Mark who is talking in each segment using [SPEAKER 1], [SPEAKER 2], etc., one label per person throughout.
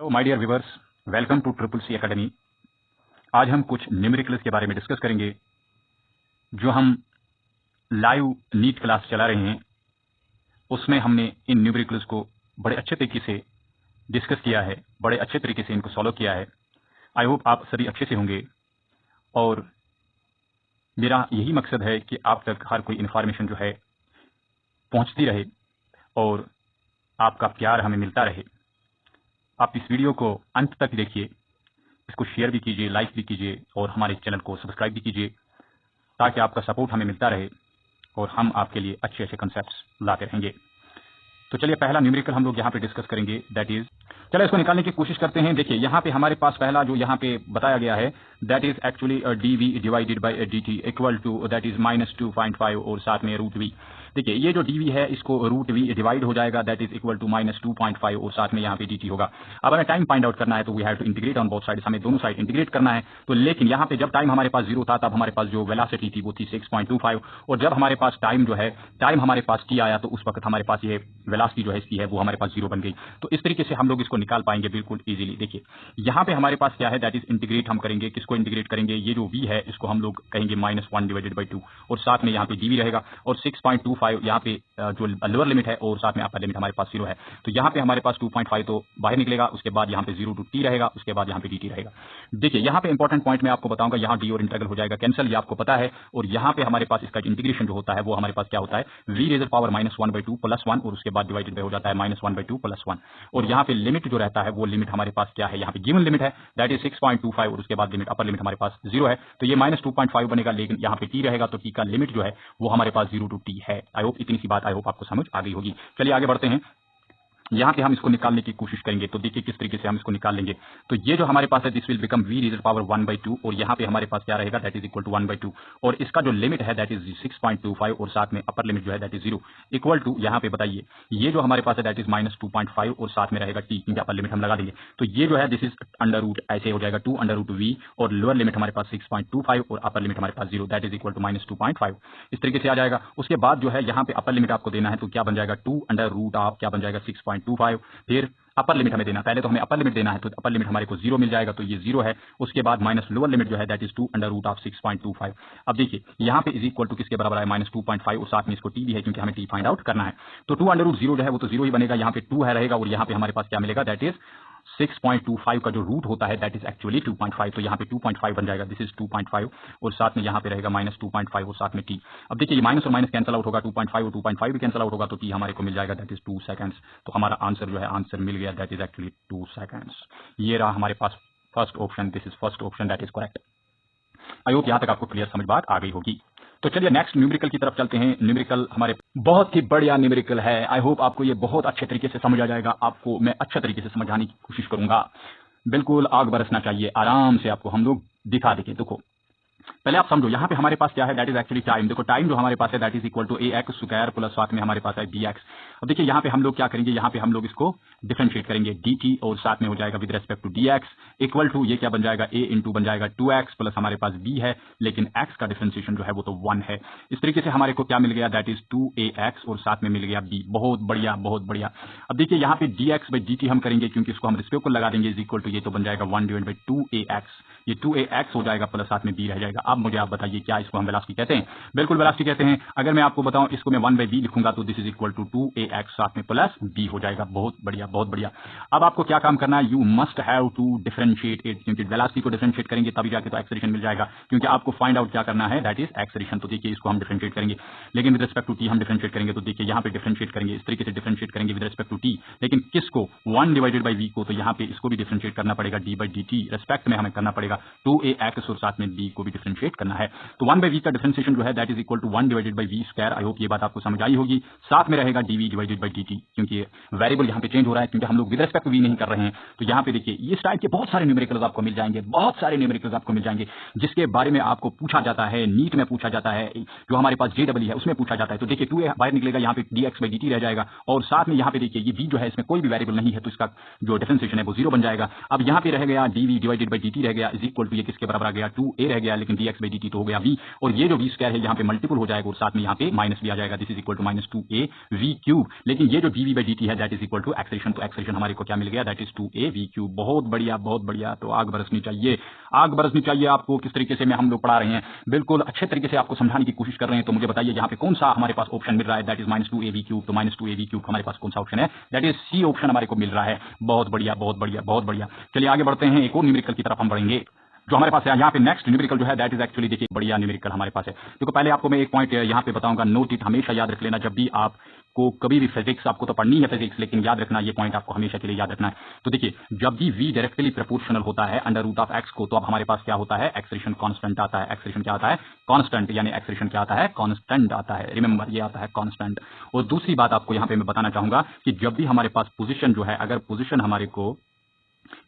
[SPEAKER 1] तो my dear viewers, welcome to triple C academy. आज हम कुछ न्यूमेरिकल्स के बारे में डिस्कस करेंगे जो हम लाइव नीट क्लास चला रहे हैं। उसमें हमने इन न्यूमेरिकल्स को बड़े अच्छे तरीके से डिस्कस किया है, बड़े अच्छे तरीके से इनको सॉल्व किया है। आई होप आप सभी अच्छे से होंगे और मेरा यही मकसद है कि आप तक हर कोई इन्फॉर्मेशन जो है पहुंचती रहे और आपका प्यार हमें मिलता रहे। आप इस वीडियो को अंत तक देखिए, इसको शेयर भी कीजिए, लाइक भी कीजिए और हमारे चैनल को सब्सक्राइब भी कीजिए ताकि आपका सपोर्ट हमें मिलता रहे और हम आपके लिए अच्छे अच्छे कंसेप्ट्स लाते रहेंगे। तो चलिए पहला न्यूमेरिकल हम लोग यहाँ पे डिस्कस करेंगे, दैट इज, चलिए इसको निकालने की कोशिश करते हैं। देखिए यहाँ पे हमारे पास पहला जो यहाँ पे बताया गया है that is actually dv divided by dt equal to that is -2.5 और साथ में √v। देखिए ये जो dv है इसको √v डिवाइड हो जाएगा, दैट इज इक्वल टू -2.5 और साथ में यहाँ पे dt होगा। अब हमें टाइम फाइंड आउट करना है तो we have to integrate on both sides, हमें दोनों साइड इंटीग्रेट करना है। तो लेकिन यहाँ पे जब टाइम हमारे पास 0 था तब हमारे पास जो वेलोसिटी थी वो थी 6.25 और जब हमारे पास टाइम जो है हमारे पास t आया तो उस वक्त हमारे पास ये वेलोसिटी जो है इसकी है वो हमारे पास 0 बन गई। तो इस तरीके से हम लोग इसको निकाल पाएंगे बिल्कुल इजीली। देखिए यहाँ पे हमारे पास क्या है, दैट इज इंटीग्रेट हम करेंगे। किसको इंटीग्रेट करेंगे? ये जो v है इसको हम लोग कहेंगे -1/2 और साथ में यहाँ पे dv रहेगा और 6.25 यहाँ पे जो लोअर लिमिट है और साथ में अपर लिमिट हमारे पास 0 है। तो यहाँ पे हमारे पास 2.5 तो बाहर निकलेगा, उसके बाद यहाँ पे 0 to t रहेगा, उसके बाद यहाँ पे dt रहेगा। देखिए यहाँ पे इंपॉर्टेंट पॉइंट मैं आपको बताऊंगा, यहाँ d और इंटीग्रल हो जाएगा कैंसिल, ये आपको पता है। और यहाँ पे हमारे पास इसका इंटीग्रेशन जो होता है वो हमारे पास क्या होता है, v⁻⁻1/2 + 1 और उसके बाद डिवाइडेड हो जाता है -1/2 + 1। और यहाँ पे लिमिट जो रहता है वो लिमिट हमारे पास क्या है, यहाँ पे गिवन लिमिट है दैट इज 6.25 और उसके बाद लिमिट अपर लिमिट हमारे पास 0 है। तो ये -2.5 बनेगा, लेकिन यहाँ पे t रहेगा तो t का लिमिट जो है वो हमारे पास 0 to t है। आई होप इतनी सी बात आई होप आपको समझ आ गई होगी। चलिए आगे बढ़ते हैं, यहाँ पे हम इसको निकालने की कोशिश करेंगे। तो देखिए किस तरीके से हम इसको निकाल लेंगे। तो ये जो हमारे पास है दिस विल बिकम v⁻1/2 और यहाँ पे हमारे पास क्या रहेगा, दैट इज इक्वल टू 1/2 और इसका जो लिमिट है दैट इज 6.25 और साथ में अपर लिमिट जो है दैट इज 0 इक्वल टू, यहाँ पे बताइए ये जो हमारे पास है दैट इज -2.5 और साथ में रहेगा t, क्योंकि अपर लिमिट हम लगा देंगे। तो ये जो है दिस इज √ ऐसे हो जाएगा 2√v और लोअर लिमिट हमारे पास 6.25 और अपर लिमिट हमारे पास 0 दैट इज इक्वल टू -2.5 इस तरीके से आ जाएगा। उसके बाद जो है यहाँ पे अपर लिमिट आपको देना है तो क्या बन जाएगा, 2√ऑफ क्या बन जाएगा 6.25। फिर अपर लिमिट हमें देना, पहले तो हमें अपर लिमिट देना है तो अपर लिमिट हमारे को 0 मिल जाएगा, तो ये 0 है। उसके बाद माइनस लोअर लिमिट जो है दैट इज 2√ऑफ 6.25। अब देखिए यहाँ पे इज इक्वल टू किसके बराबर है, -2.5 और साथ में इसको t भी है क्योंकि हमें t फाइंड आउट करना है। तो 2√0 जो है वो तो 0 ही बनेगा, यहाँ पे 2 है रहेगा और यहाँ पे हमारे पास क्या मिलेगा, दैट इज 6.25 का जो रूट होता है दैट इज एक्चुअली 2.5। तो यहाँ पे 2.5 बन जाएगा, दिस इज 2.5 और साथ में यहाँ पे रहेगा -2.5 और साथ में t। अब देखिए ये माइनस और माइनस कैंसिल आउट होगा, 2.5 और 2.5 भी कैंसिल आउट होगा तो t हमारे को मिल जाएगा दैट इज 2 सेकंड्स। तो हमारा आंसर जो है आंसर मिल गया, दैट इज एक्चुअली 2 सेकंड्स। ये रहा हमारे पास first option, this is first option that is correct. I hope यहाँ तक आपको क्लियर समझ बात आ गई होगी। तो चलिए नेक्स्ट न्यूमेरिकल की तरफ चलते हैं। न्यूमेरिकल हमारे बहुत ही बढ़िया न्यूमेरिकल है, आई होप आपको ये बहुत अच्छे तरीके से समझ आ जाएगा। आपको मैं अच्छे तरीके से समझाने की कोशिश करूंगा, बिल्कुल आग बरसना चाहिए, आराम से आपको हम लोग दिखा देंगे। देखो पहले आप समझो यहाँ पे हमारे पास क्या है, दैट इज एक्चुअली टाइम। देखो टाइम जो हमारे पास है that is equal to ax² plus साथ में हमारे पास है bx। अब देखिए यहाँ पे हम लोग क्या करेंगे, यहाँ पे हम लोग इसको डिफरेंशिएट करेंगे dt और साथ में हो जाएगा with respect to dx equal to, ये क्या बन जाएगा, a इंटू बन जाएगा 2x प्लस हमारे पास b है, लेकिन x का डिफरेंशिएशन जो है वो तो 1 है। इस तरीके से हमारे को क्या मिल गया, दैट इज 2ax और साथ में मिल गया b। बहुत बढ़िया बहुत बढ़िया। अब देखिए यहाँ पे dx/dt हम करेंगे क्योंकि इसको हम रिस्पेक्ट को लगा देंगे, इज इक्वल टू ये तो बन जाएगा 1/2ax, ये 2ax हो जाएगा प्लस साथ में b रह जाएगा। अब मुझे आप बताइए क्या इसको हम वेलोसिटी कहते हैं? बिल्कुल वेलोसिटी कहते हैं। अगर मैं आपको बताऊं इसको मैं 1/v लिखूंगा तो this is equal to 2ax साथ में प्लस b हो जाएगा। बहुत बढ़िया बहुत बढ़िया। अब आपको क्या काम करना है, you must have to differentiate it, क्योंकि वेलोसिटी को डिफरेंशिएट करेंगे तभी जाके तो एक्सेलरेशन मिल जाएगा, क्योंकि आपको फाइंड आउट क्या करना है, दैट इज एक्सेलरेशन। तो देखिए इसको हम डिफरेंशिएट करेंगे, लेकिन विद रिस्पेक्ट टू t हम डिफरेंशिएट करेंगे। तो देखिए यहाँ पे डिफरेंशिएट करेंगे, इस तरीके से डिफरेंशिएट करेंगे विद रिस्पेक्ट टू t, लेकिन किसको, 1/v को। तो यहाँ पे इसको भी डिफरेंशिएट करना पड़ेगा d/dt रिस्पेक्ट में हमें करना पड़ेगा 2ax और साथ में b को भी डिफरेंशिएट करना है। तो 1/v का डिफरेंशिएशन जो है that is equal to 1/v²। I hope ये बात आपको समझ आई होगी। साथ में रहेगा dv/dt, क्योंकि वेरिएबल यहाँ पे चेंज हो रहा है, क्योंकि हम लोग विद रिस्पेक्ट टू v नहीं कर रहे हैं। तो यहाँ पे देखिए इस टाइप के बहुत सारे न्यूमेरिकल्स आपको मिल जाएंगे, बहुत सारे न्यूमेरिकल्स आपको मिल जाएंगे जिसके बारे में आपको पूछा जाता है, नीट में पूछा जाता है, जो हमारे पास JEE है उसमें पूछा जाता है। तो देखिए 2a बाहर निकलेगा, यहाँ पे dx/dt रह जाएगा और साथ में यहाँ पे देखिए ये v जो है इसमें कोई भी वेरिएबल नहीं है तो इसका जो डिफरेंशिएशन है वो 0 बन जाएगा। अब यहाँ पे रह गया dv/dt रह गया, इज इक्वल टू ये किसके बराबर आ गया, 2a रह गया, लेकिन लेकिन dx by dt तो हो गया v, और ये जो v स्क्वायर है यहाँ पे मल्टीपल हो जाएगा और साथ में यहाँ पे माइनस भी आ जाएगा, this is equal to minus 2a v cube. लेकिन ये जो dv by dt है that is equal to acceleration, तो एक्सेलरेशन हमारे को क्या मिल गया, that is 2a v cube. बहुत बढ़िया बहुत बढ़िया। तो आग बरसनी चाहिए, आग बरसनी चाहिए आपको। किस तरीके से हम लोग पढ़ा रहे हैं, बिल्कुल अच्छे तरीके से आपको समझाने की कोशिश कर रहे हैं। तो मुझे बताइए यहाँ पे कौन सा हमारे पास ऑप्शन मिल रहा है, that is minus 2a v cube. तो माइनस 2a v क्यूब हमारे पास कौन सा ऑप्शन है, दैट इज सी ऑप्शन हमारे को मिल रहा है। बहुत बढ़िया बहुत बढ़िया बहुत बढ़िया। चलिए आगे बढ़ते हैं, एक और न्यूमेरिकल की तरफ हम बढ़ेंगे जो हमारे पास है। यहाँ पे नेक्स्ट न्यूमेरिकल जो है दैट इज एक्चुअली देखिए बढ़िया न्यूमेरिकल हमारे पास है। देखो पहले आपको मैं एक पॉइंट यहाँ पे बताऊंगा, नोट इट, हमेशा याद रख लेना जब भी आपको कभी भी फिजिक्स, आपको तो पढ़नी है फिजिक्स, लेकिन याद रखना ये पॉइंट आपको हमेशा के लिए याद रखना है। तो देखिए जब भी v डायरेक्टली प्रोपोर्शनल होता है अंडर रूट ऑफ x को, तो अब हमारे पास क्या होता है, एक्सेलरेशन कांस्टेंट आता है। एक्सेलरेशन क्या आता है, कांस्टेंट, यानी एक्सेलरेशन क्या आता है, कांस्टेंट आता है। रिमेंबर ये आता है कांस्टेंट। और दूसरी बात आपको यहाँ पे मैं बताना चाहूंगा कि जब भी हमारे पास पोजीशन जो है, अगर पोजीशन हमारे को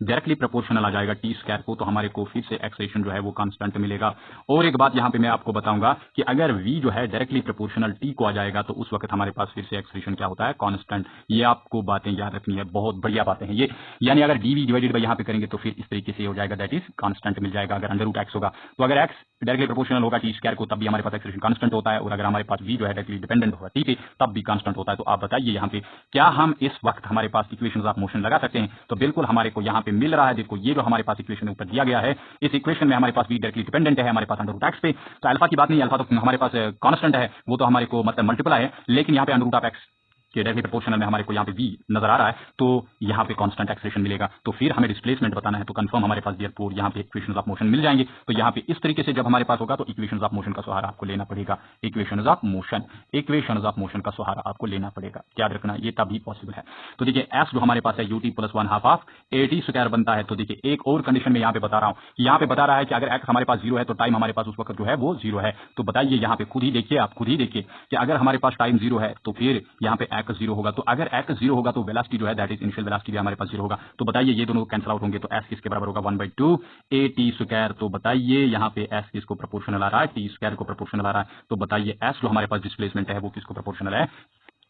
[SPEAKER 1] डायरेक्टली प्रोपोर्शनल आ जाएगा टी स्क्वायर को, तो हमारे को फिर से एक्सेलरेशन जो है वो कांस्टेंट मिलेगा। और एक बात यहां पे मैं आपको बताऊंगा कि अगर v जो है डायरेक्टली प्रोपोर्शनल t को आ जाएगा, तो उस वक्त हमारे पास फिर से एक्सेलरेशन क्या होता है, कांस्टेंट। ये आपको बातें याद रखनी है, बहुत बढ़िया बातें हैं ये। यानी अगर dv डिवाइडेड बाय यहां पे करेंगे तो फिर इस तरीके से हो जाएगा, दैट इज कांस्टेंट मिल जाएगा अगर अंडर रूट x होगा। तो अगर x डायरेक्टली प्रोपोर्शनल होगा टी स्क्वायर को, तब भी हमारे पास एक्सेलरेशन कांस्टेंट होता है। और अगर हमारे पास v जो है डायरेक्टली डिपेंडेंट होगा t पे, तब भी कांस्टेंट होता है। तो आप बताइए यहाँ पे क्या हम इस वक्त हमारे पास इक्वेशंस ऑफ मोशन लगा सकते हैं? तो बिल्कुल हमारे को यहाँ पे मिल रहा है। देखो ये जो हमारे पास इक्वेशन ऊपर दिया गया है, इस इक्वेशन में हमारे पास v डायरेक्टली डिपेंडेंट है हमारे पास अंडर रूट x पे। तो अल्फा की बात नहीं, अल्फा तो हमारे पास कांस्टेंट है, वो तो हमारे को मतलब मल्टीपल है। लेकिन यहाँ पे अंडर रूट ऑफ x के डायरेक्टली प्रोपोर्शनल में हमारे को यहाँ पे v नजर आ रहा है, तो यहाँ पे कांस्टेंट एक्सेलरेशन मिलेगा। तो फिर हमें डिस्प्लेसमेंट बताना है, तो कंफर्म हमारे पास देयरफॉर यहाँ पे इक्वेशंस ऑफ मोशन मिल जाएंगे। तो यहाँ पे इस तरीके से जब हमारे पास होगा तो इक्वेशंस ऑफ मोशन का सहारा आपको लेना पड़ेगा। Equations of motion, equations of motion का सहारा आपको लेना पड़ेगा, याद रखना ये तभी पॉसिबल है। तो देखिए एस जो हमारे पास है ut plus 1/2 of at square बनता है। तो देखिए एक और कंडीशन में यहाँ पे बता रहा हूँ, यहाँ पे बता रहा है कि अगर x हमारे पास 0 है तो टाइम हमारे पास उस वक्त जो है वो 0 है। तो बताइए यहाँ पे खुद ही देखिए, आप खुद ही देखिए कि अगर हमारे पास टाइम 0 है तो फिर यहाँ पे x 0 होगा। तो अगर x 0 होगा तो वेलोसिटी जो है दैट इज इनिशियल वेलोसिटी भी हमारे पास 0 होगा। तो बताइए ये दोनों कैंसिल आउट होंगे, तो s किसके बराबर होगा, 1/2 at स्क्वायर। तो बताइए यहाँ पे s किसको प्रोपोर्शनल आ रहा है, t स्क्वायर को प्रोपोर्शनल आ रहा है। तो बताइए s जो हमारे पास डिस्प्लेसमेंट है वो किसको प्रोपोर्शनल है,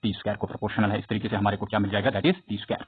[SPEAKER 1] t स्क्वायर को प्रोपोर्शनल है। इस तरीके से हमारे को क्या मिल जाएगा, that is t square.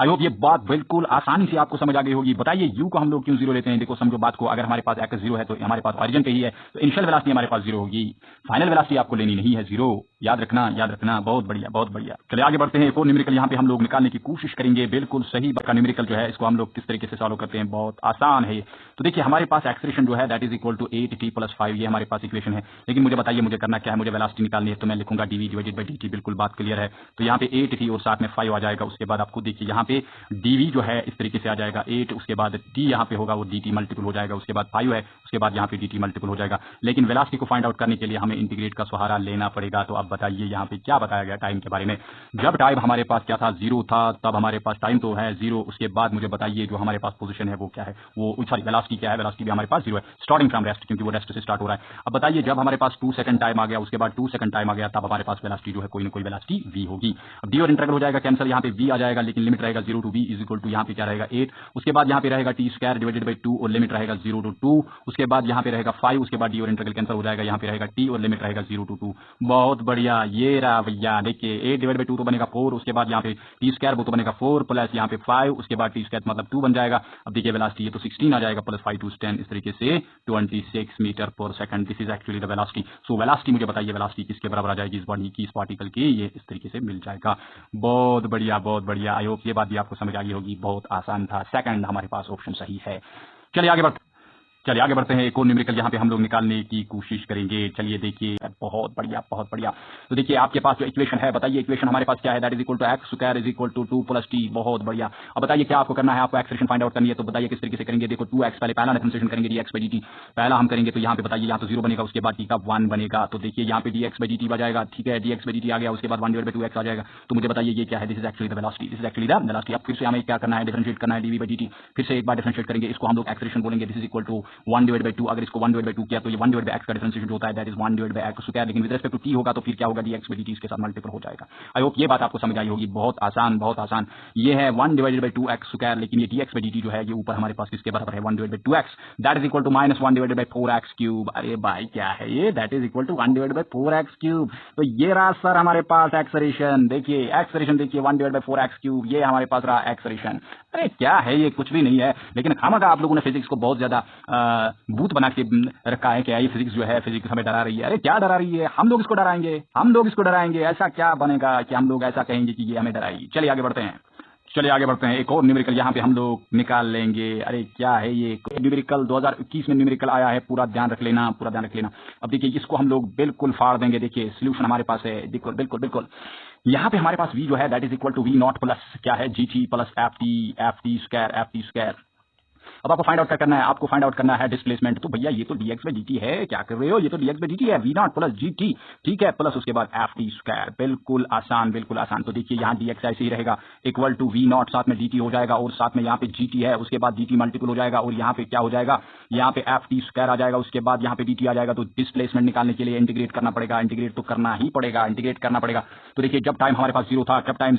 [SPEAKER 1] I hope ये बात बिल्कुल आसानी से आपको समझ आ गई होगी। बताइए u को हम लोग क्यों 0 लेते हैं? देखो समझो बात को, अगर हमारे पास x 0 है तो हमारे पास ऑरिजिन पे ही है, तो इनिशियल वेलोसिटी हमारे पास 0 होगी, फाइनल वेलोसिटी आपको लेनी नहीं है 0। याद रखना, याद रखना, बहुत बढ़िया बहुत बढ़िया। चलिए आगे बढ़ते हैं, एक और न्यूमेरिकल यहाँ पे हम लोग निकालने की कोशिश करेंगे। बिल्कुल सही का न्यूमेरिकल जो है इसको हम लोग किस तरीके से सॉल्व करते हैं, बहुत आसान है। तो देखिए हमारे पास एक्सेलरेशन जो है that is equal to 8t plus 5, ये हमारे पास इक्वेशन है। लेकिन मुझे बताइए मुझे करना क्या है, मुझे वेलोसिटी निकालनी है, तो मैं लिखूंगा dv डिवाइडेड बाय dt। बिल्कुल बात क्लियर है। तो यहाँ पे 8t और साथ में 5 आ जाएगा। उसके बाद आपको देखिए यहाँ पे dv जो है इस तरीके से आ जाएगा 8, उसके बाद t यहाँ पे होगा वो dt मल्टीपल हो जाएगा, उसके बाद 5 है, उसके बाद यहाँ पे dt मल्टीपल हो जाएगा। लेकिन वेलोसिटी को फाइंड आउट करने के लिए हमें इंटीग्रेट का सहारा लेना पड़ेगा। तो अब बताइए यहाँ पे क्या बताया गया टाइम के बारे में। जब टाइम हमारे पास क्या था, 0 था, तब हमारे पास टाइम तो है 0। उसके बाद मुझे बताइए जो हमारे पास पोजीशन है वो क्या है, वो सॉरी वेलोसिटी क्या है, वेलोसिटी भी हमारे पास 0 है, स्टार्टिंग फ्रॉम रेस्ट, क्योंकि वो रेस्ट से स्टार्ट हो रहा है। अब बताइए जब हमारे पास 2 सेकंड टाइम आ गया, उसके बाद 2 सेकंड टाइम आ गया, तब हमारे पास वेलोसिटी जो है कोई ना कोई वेलोसिटी v होगी। अब d और इंटीग्रल हो जाएगा कैंसिल, यहाँ पे v आ जाएगा, लेकिन लिमिट रहेगा 0 to v is equal to यहाँ पे क्या रहेगा 8। उसके बाद यहाँ पे रहेगा टी स्क्वायर डिवाइडेड बाय 2 और लिमिट रहेगा 0 टू 2। उसके बाद यहाँ पे रहेगा 5, उसके बाद डी और इंटीग्रल कैंसिल हो जाएगा, यहाँ पे रहेगा टी और लिमिट रहेगा 0 टू 2। बहुत बढ़िया, ये रहा भैया। देखिए 8 डिवाइड बाय 2 तो बनेगा 4, उसके बाद यहाँ पे टी स्क्वायर वो तो बनेगा 4 प्लस यहाँ पे 5, उसके बाद टी स्क्वायर मतलब 2 बन जाएगा। अब देखिए वेलोसिटी ये तो 16 आ जाएगा, प्लस 5 टू 10, इस तरीके से 26 मीटर पर second. This is actually the velocity. So velocity मुझे बताइए वेलोसिटी किसके बराबर आ जाएगी, इस बॉडी की, इस पार्टिकल की, ये इस तरीके से मिल जाएगा। बहुत बढ़िया बहुत बढ़िया। आई होप ये बात भी आपको समझ आ गई होगी, बहुत आसान था। सेकंड हमारे पास ऑप्शन सही है। चलिए आगे बढ़ते हैं, एक और न्यूमेरिकल यहाँ पे हम लोग निकालने की कोशिश करेंगे। चलिए देखिए, बहुत बढ़िया बहुत बढ़िया। तो देखिए आपके पास जो इक्वेशन है, बताइए इक्वेशन हमारे पास क्या है, that is equal to X square is equal to 2 plus T. बहुत बढ़िया। अब बताइए क्या आपको करना है, आपको एक्सप्रेशन फाइंड आउट करनी है। तो बताइए किस तरीके से करेंगे। देखो 2x पहला डिफरेंशिएशन करेंगे dx by dt, पहला हम करेंगे। तो यहाँ पे बताइए यहाँ तो 0 बनेगा, उसके बाद t का 1 बनेगा। तो देखिए यहाँ पे dx by dt आ जाएगा, ठीक है, dx by dt आ गया, उसके बाद 1 डिवाइड बाय 2x आ जाएगा। तो मुझे बताइए ये क्या है, this is actually the velocity, this is actually the velocity. अब फिर से हमें क्या करना है, डिफरेंशिएट करना है dv by dt। फिर से एक बार डिफरेंशिएट करेंगे, इसको हम लोग एक्सप्रेशन बोलेंगे, this is equal to 1 divide by 2। अगर इसको 1 डिवाइड बाय 2 किया तो ये 1 डिवाइड बाय x का डिफरेंशिएशन जो होता है that is 1 divide bye x square. लेकिन विद रिस्पेक्ट टू t होगा तो फिर क्या होगा, dx by dt इसके साथ मल्टीपल हो जाएगा। आई होप ये बात आपको समझ आई होगी, बहुत आसान बहुत आसान। ये है 1 डिवाइडेड बाय 2x स्क्वायर, लेकिन ये dx by dt जो है ये ऊपर हमारे पास किसके बराबर है, 1 divide by 2x, that is equal to minus 1 divided by 4x cube. अरे भाई क्या है ये, that is equal to 1 divide by 4x cube. तो ये रहा सर हमारे पास एक्सेलरेशन। देखिए एक्सेलरेशन देखिए 1 डिवाइड बाय 4x क्यूब, ये हमारे पास रहा एक्सेलरेशन। अरे क्या है ये, कुछ भी नहीं है। लेकिन खामखा आप लोगों ने फिजिक्स को बहुत ज्यादा भूत बना के रखा है कि ये फिजिक्स जो है, फिजिक्स हमें डरा रही है। अरे क्या डरा रही है? हम लोग इसको डराएंगे, हम लोग इसको डराएंगे। ऐसा क्या बनेगा कि हम लोग ऐसा कहेंगे कि ये हमें डराएगी? चलिए आगे बढ़ते हैं, चलिए आगे बढ़ते हैं। एक और न्यूमेरिकल यहाँ पे हम लोग निकाल लेंगे। अरे क्या है ये न्यूमेरिकल? 2021 में न्यूमेरिकल आया है, पूरा ध्यान रख लेना, पूरा ध्यान रख लेना। अब देखिए इसको हम लोग बिल्कुल फाड़ देंगे। देखिए सोल्यूशन हमारे पास है, बिल्कुल बिल्कुल बिल्कुल। यहाँ पे हमारे पास v जो है that is equal to v naught plus क्या है, gt plus F T square. अब आपको फाइंड आउट क्या करना है? आपको फाइंड आउट करना है डिस्प्लेसमेंट। तो भैया ये तो dx बाई dt है, क्या कर रहे हो? ये तो dx बाई dt है, v नॉट प्लस gt, ठीक है, प्लस उसके बाद एफ टी स्क्वायर। बिल्कुल आसान, बिल्कुल आसान। तो देखिए यहाँ dx ऐसे ही रहेगा, इक्वल टू v नॉट, साथ में dt हो जाएगा और साथ में यहाँ पे gt है, उसके बाद dt मल्टीपल हो जाएगा और यहाँ पे क्या हो जाएगा, यहाँ पे एफ टी स्क्वायर आ जाएगा, उसके बाद यहाँ पे dt आ जाएगा। तो डिस्प्लेसमेंट निकालने के लिए इंटीग्रेट करना पड़ेगा, इंटीग्रेट तो करना ही पड़ेगा, इंटीग्रेट करना पड़ेगा। तो देखिए जब टाइम हमारे पास जीरो था, जब टाइम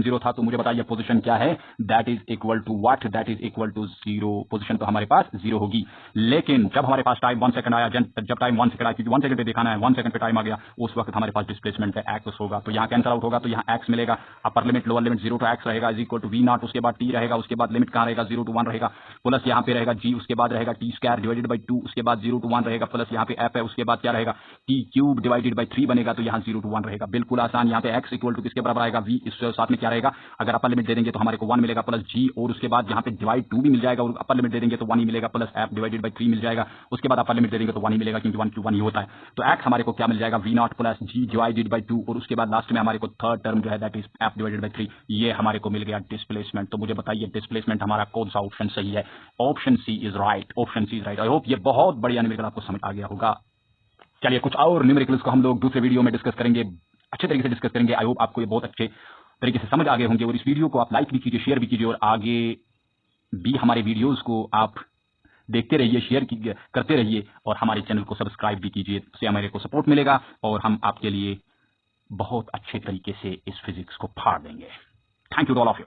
[SPEAKER 1] जीरो था, तो मुझे बताइए पोजीशन क्या है? That is equal to what? That is equal to zero. Position तो हमारे पास जीरो होगी। लेकिन जब हमारे पास टाइम 1 सेकंड आया, जब टाइम 1 सेकंड आया, क्योंकि 1 सेकंड पे दिखाना है, 1 सेकंड पे टाइम आ गया, उस वक्त हमारे पास डिस्प्लेसमेंट है एक्स होगा। तो यहाँ कैंसिल आउट होगा, तो यहाँ एक्स मिलेगा। Upper limit lower limit 0 to X रहेगा is equal to V naught, उसके बाद टी रहेगा, उसके बाद लिमिट कहाँ रहेगा 0 टू 1 रहेगा, प्लस यहाँ पे रहेगा जी, उसके बाद रहेगा टी स्क्वायर डिवाइडेड बाई 2, उसके बाद 0 टू 1 रहेगा, प्लस यहाँ पे एफ है, उसके बाद क्या रहेगा टी क्यूब डिवाइडेड बाई 3 बनेगा। तो यहाँ 0 टू 1 रहेगा, बिल्कुल आसान। यहाँ पे एक्स इक्वल टू किसके बराबर आएगा? वी। इस साथ में क्या रहेगा? अगर अपर लिमिट दे देंगे तो हमारे को 1 मिलेगा, प्लस जी, और उसके बाद यहाँ पे डिवाइड 2 भी मिल जाएगा, और अपर लिमिट दे देंगे तो 1 ही मिलेगा, प्लस एफ डिवाइडेड बाई 3 मिल जाएगा। उसके बाद अपर लिमिट दे देंगे तो 1 ही मिलेगा, क्योंकि 1 क्यू 1 ही होता है। तो एक्स हमारे को क्या मिल जाएगा? V naught plus G divided by 2, और उसके बाद लास्ट में हमारे को थर्ड टर्म जो है that is F divided by 3। ये हमारे को मिल गया डिस्प्लेसमेंट। तो मुझे बताइए डिस्प्लेसमेंट हमारा कौन सा ऑप्शन सही है? Option C is right, option C is right. I hope ये बहुत बढ़िया न्यूमेरिकल आपको समझ आ गया होगा। चलिए कुछ और न्यूमेरिकल्स को हम लोग दूसरे वीडियो में डिस्कस करेंगे, अच्छे तरीके से डिस्कस करेंगे। आई होप आपको ये बहुत अच्छे तरीके से समझ आ गए होंगे। और इस वीडियो को आप लाइक भी कीजिए, शेयर भी कीजिए, और आगे भी हमारे वीडियोस को आप देखते रहिए, शेयर करते रहिए, और हमारे चैनल को सब्सक्राइब भी कीजिए। उससे हमारे को सपोर्ट मिलेगा और हम आपके लिए बहुत अच्छे तरीके से इस फिजिक्स को फाड़ देंगे। Thank you to all of you.